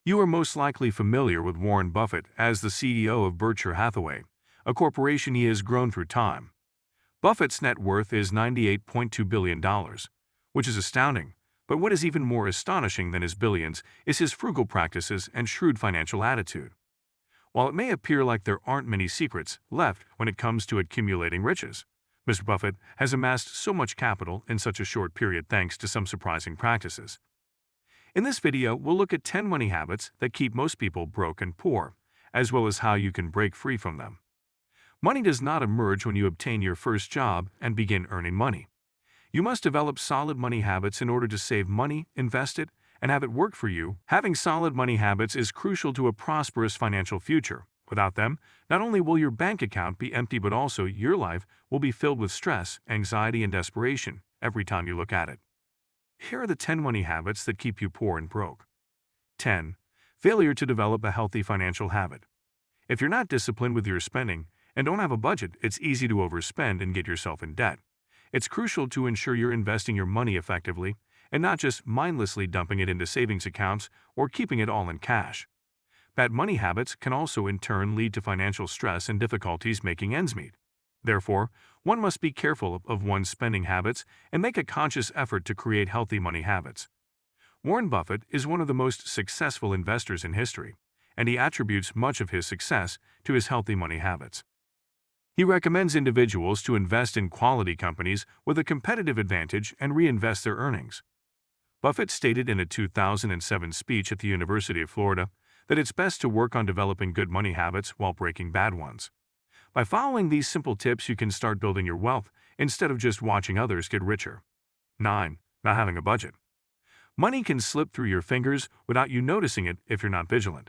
You are most likely familiar with Warren Buffett as the CEO of Berkshire Hathaway, a corporation he has grown through time. Buffett's net worth is $98.2 billion, which is astounding, but what is even more astonishing than his billions is his frugal practices and shrewd financial attitude. While it may appear like there aren't many secrets left when it comes to accumulating riches, Mr. Buffett has amassed so much capital in such a short period thanks to some surprising practices. In this video, we'll look at 10 money habits that keep most people broke and poor, as well as how you can break free from them. Money does not emerge when you obtain your first job and begin earning money. You must develop solid money habits in order to save money, invest it, and have it work for you. Having solid money habits is crucial to a prosperous financial future. Without them, not only will your bank account be empty, but also your life will be filled with stress, anxiety, and desperation every time you look at it. Here are the 10 money habits that keep you poor and broke. 10. Failure to develop a healthy financial habit. If you're not disciplined with your spending and don't have a budget, it's easy to overspend and get yourself in debt. It's crucial to ensure you're investing your money effectively and not just mindlessly dumping it into savings accounts or keeping it all in cash. Bad money habits can also in turn lead to financial stress and difficulties making ends meet. Therefore, one must be careful of one's spending habits and make a conscious effort to create healthy money habits. Warren Buffett is one of the most successful investors in history, and he attributes much of his success to his healthy money habits. He recommends individuals to invest in quality companies with a competitive advantage and reinvest their earnings. Buffett stated in a 2007 speech at the University of Florida that it's best to work on developing good money habits while breaking bad ones. By following these simple tips, you can start building your wealth instead of just watching others get richer. 9. Not having a budget. Money can slip through your fingers without you noticing it if you're not vigilant.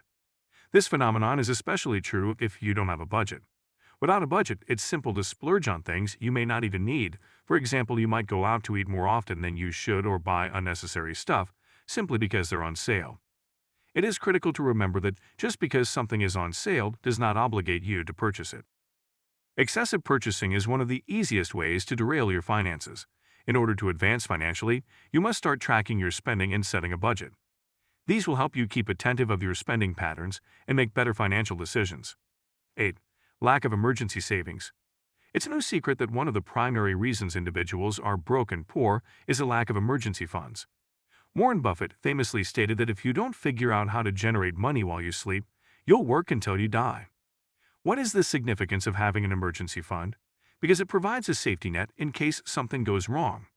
This phenomenon is especially true if you don't have a budget. Without a budget, it's simple to splurge on things you may not even need. For example, you might go out to eat more often than you should or buy unnecessary stuff simply because they're on sale. It is critical to remember that just because something is on sale does not obligate you to purchase it. Excessive purchasing is one of the easiest ways to derail your finances. In order to advance financially, you must start tracking your spending and setting a budget. These will help you keep attentive of your spending patterns and make better financial decisions. 8. Lack of emergency savings. It's no secret that one of the primary reasons individuals are broke and poor is a lack of emergency funds. Warren Buffett famously stated that if you don't figure out how to generate money while you sleep, you'll work until you die. What is the significance of having an emergency fund? Because it provides a safety net in case something goes wrong.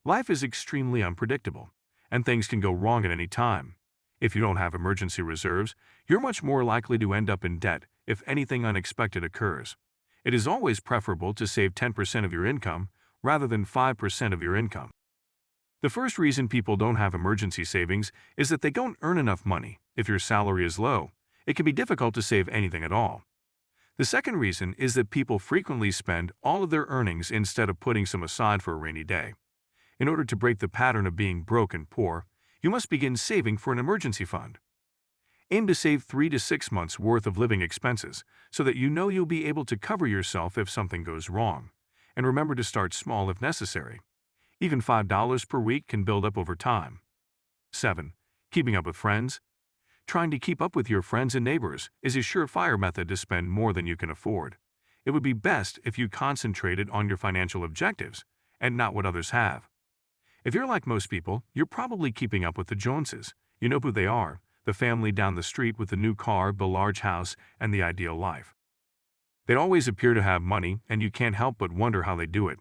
Life is extremely unpredictable, and things can go wrong at any time. If you don't have emergency reserves, you're much more likely to end up in debt if anything unexpected occurs. It is always preferable to save 10% of your income rather than 5% of your income. The first reason people don't have emergency savings is that they don't earn enough money. If your salary is low, it can be difficult to save anything at all. The second reason is that people frequently spend all of their earnings instead of putting some aside for a rainy day. In order to break the pattern of being broke and poor, you must begin saving for an emergency fund. Aim to save 3 to 6 months' worth of living expenses so that you know you'll be able to cover yourself if something goes wrong. And remember to start small if necessary. Even $5 per week can build up over time. 7. Keeping up with friends. Trying to keep up with your friends and neighbors is a surefire method to spend more than you can afford. It would be best if you concentrated on your financial objectives and not what others have. If you're like most people, you're probably keeping up with the Joneses. You know who they are, the family down the street with the new car, the large house, and the ideal life. They always appear to have money, and you can't help but wonder how they do it.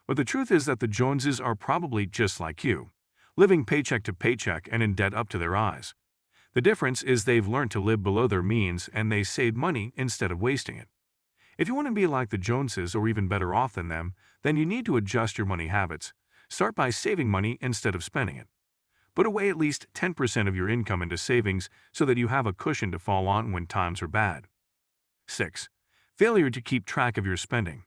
But the truth is that the Joneses are probably just like you, living paycheck to paycheck and in debt up to their eyes. The difference is they've learned to live below their means and they save money instead of wasting it. If you want to be like the Joneses or even better off than them, then you need to adjust your money habits. Start by saving money instead of spending it. Put away at least 10% of your income into savings so that you have a cushion to fall on when times are bad. 6. Failure to keep track of your spending.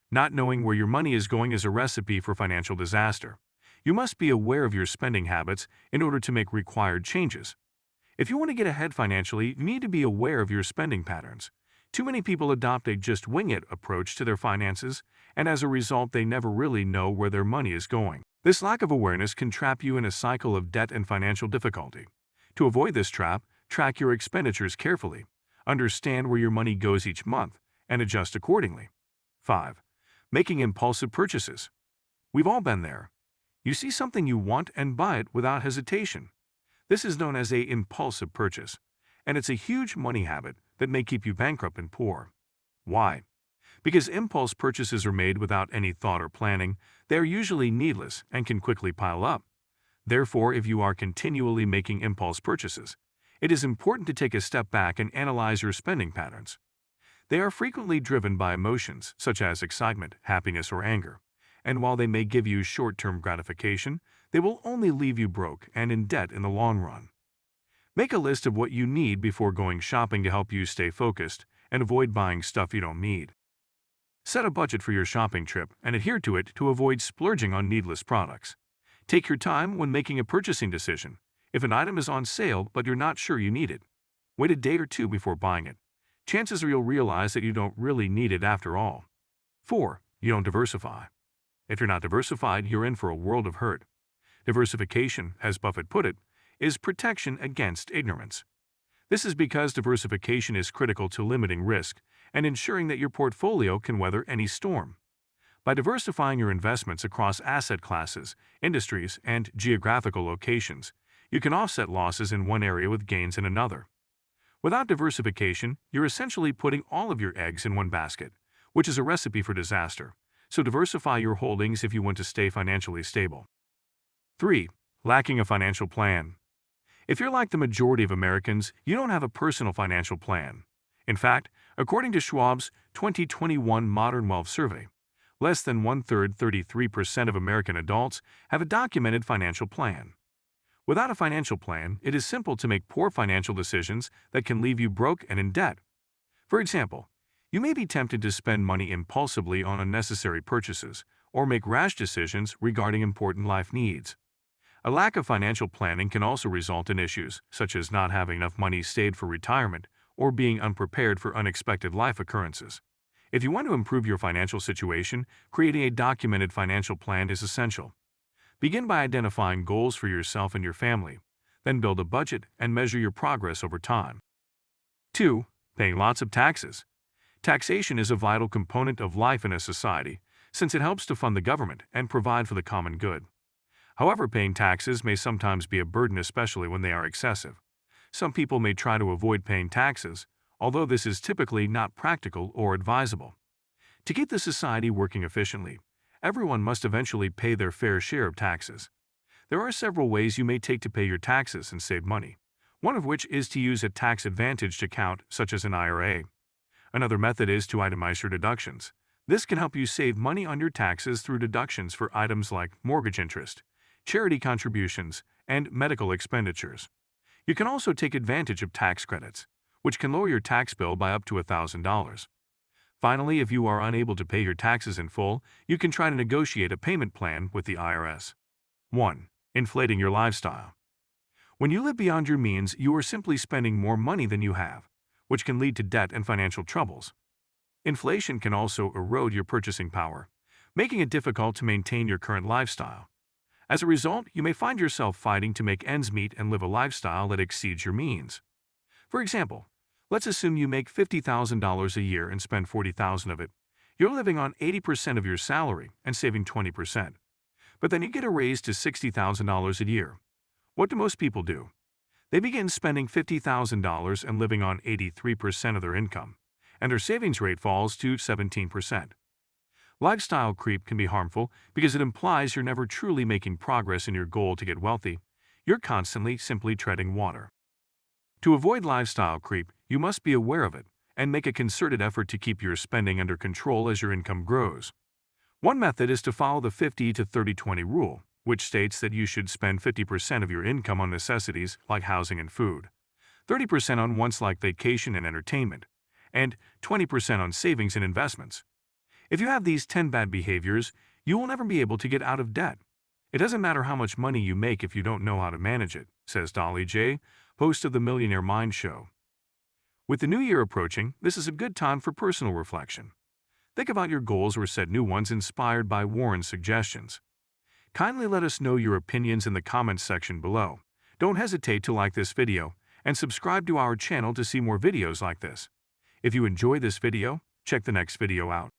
Not knowing where your money is going is a recipe for financial disaster. You must be aware of your spending habits in order to make required changes. If you want to get ahead financially, you need to be aware of your spending patterns. Too many people adopt a just wing it approach to their finances, and as a result, they never really know where their money is going. This lack of awareness can trap you in a cycle of debt and financial difficulty. To avoid this trap, Track your expenditures carefully. Understand where your money goes each month and adjust accordingly. 5. Making impulsive purchases. We've all been there. You see something you want and buy it without hesitation. This is known as an impulsive purchase, and it's a huge money habit that may keep you bankrupt and poor. Why? Because impulse purchases are made without any thought or planning, they are usually needless and can quickly pile up. Therefore, if you are continually making impulse purchases, it is important to take a step back and analyze your spending patterns. They are frequently driven by emotions such as excitement, happiness, or anger, and while they may give you short-term gratification, they will only leave you broke and in debt in the long run. Make a list of what you need before going shopping to help you stay focused and avoid buying stuff you don't need. Set a budget for your shopping trip and adhere to it to avoid splurging on needless products. Take your time when making a purchasing decision. If an item is on sale but you're not sure you need it, wait a day or two before buying it. Chances are you'll realize that you don't really need it after all. 4. You don't diversify. If you're not diversified, you're in for a world of hurt. Diversification, as Buffett put it, is protection against ignorance. This is because diversification is critical to limiting risk and ensuring that your portfolio can weather any storm. By diversifying your investments across asset classes, industries, and geographical locations, you can offset losses in one area with gains in another. Without diversification, you're essentially putting all of your eggs in one basket, which is a recipe for disaster. So diversify your holdings if you want to stay financially stable. 3. Lacking a financial plan. If you're like the majority of Americans, you don't have a personal financial plan. In fact, according to Schwab's 2021 Modern Wealth Survey, less than 33% of American adults have a documented financial plan. Without a financial plan, it is simple to make poor financial decisions that can leave you broke and in debt. For example, you may be tempted to spend money impulsively on unnecessary purchases or make rash decisions regarding important life needs. A lack of financial planning can also result in issues such as not having enough money saved for retirement or being unprepared for unexpected life occurrences. If you want to improve your financial situation, creating a documented financial plan is essential. Begin by identifying goals for yourself and your family, then build a budget and measure your progress over time. 2. Paying lots of taxes. Taxation is a vital component of life in a society, since it helps to fund the government and provide for the common good. However, paying taxes may sometimes be a burden, especially when they are excessive. Some people may try to avoid paying taxes, although this is typically not practical or advisable. To keep the society working efficiently, everyone must eventually pay their fair share of taxes. There are several ways you may take to pay your taxes and save money, one of which is to use a tax-advantaged account such as an IRA. Another method is to itemize your deductions. This can help you save money on your taxes through deductions for items like mortgage interest, charity contributions, and medical expenditures. You can also take advantage of tax credits, which can lower your tax bill by up to $1,000. Finally, if you are unable to pay your taxes in full, you can try to negotiate a payment plan with the IRS. 1. Inflating your lifestyle. When you live beyond your means, you are simply spending more money than you have, which can lead to debt and financial troubles. Inflation can also erode your purchasing power, making it difficult to maintain your current lifestyle. As a result, you may find yourself fighting to make ends meet and live a lifestyle that exceeds your means. For example, let's assume you make $50,000 a year and spend $40,000 of it. You're living on 80% of your salary and saving 20%. But then you get a raise to $60,000 a year. What do most people do? They begin spending $50,000 and living on 83% of their income, and their savings rate falls to 17%. Lifestyle creep can be harmful because it implies you're never truly making progress in your goal to get wealthy. You're constantly simply treading water. To avoid lifestyle creep, you must be aware of it and make a concerted effort to keep your spending under control as your income grows. One method is to follow the 50-30-20 rule, which states that you should spend 50% of your income on necessities like housing and food, 30% on wants like vacation and entertainment, and 20% on savings and investments. If you have these 10 bad behaviors, you will never be able to get out of debt. It doesn't matter how much money you make if you don't know how to manage it, says Dolly J., host of the Millionaire Mind Show. With the new year approaching, this is a good time for personal reflection. Think about your goals or set new ones inspired by Warren's suggestions. Kindly let us know your opinions in the comments section below. Don't hesitate to like this video and subscribe to our channel to see more videos like this. If you enjoy this video, check the next video out.